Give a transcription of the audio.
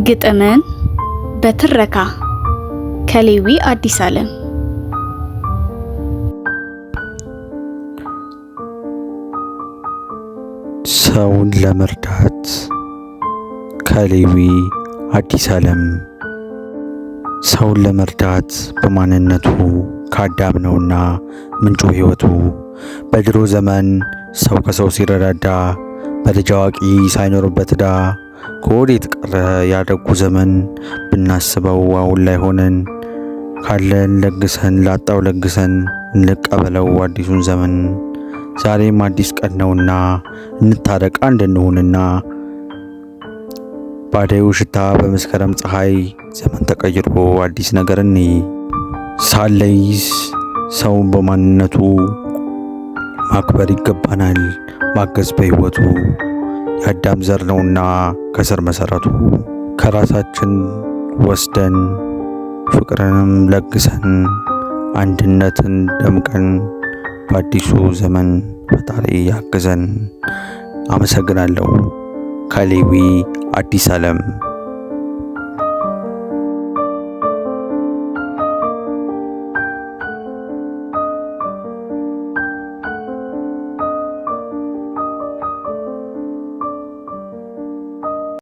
ግጥምን በትረካ ከሌዊ አዲስ ዓለም። ሰውን ለመርዳት ከሌዊ አዲስ ዓለም። ሰውን ለመርዳት በማንነቱ ከአዳም ነውና ምንጩ ሕይወቱ። በድሮ ዘመን ሰው ከሰው ሲረዳዳ በልጅ አዋቂ ሳይኖርበት ዕዳ። ከወዴት ቀረ ያደጉ ዘመን ብናስበው አሁን ላይ ሆነን። ካለን ለግሰን ላጣው ለግሰን እንቀበለው አዲሱን ዘመን። ዛሬም አዲስ ቀን ነውና እንታረቅ አንድ እንሁንና። ባደዩ ሽታ በመስከረም ፀሐይ ዘመን ተቀይሮ አዲስ ነገር እንይ። ሳለይስ ሰውን በማንነቱ ማክበር ይገባናል ማገዝ በሕይወቱ። የአዳም ዘር ነውና ከስር መሰረቱ። ከራሳችን ወስደን ፍቅርንም ለግሰን አንድነትን ደምቀን በአዲሱ ዘመን ፈጣሪ ያግዘን። አመሰግናለሁ። ከሌዊ አዲስ ዓለም።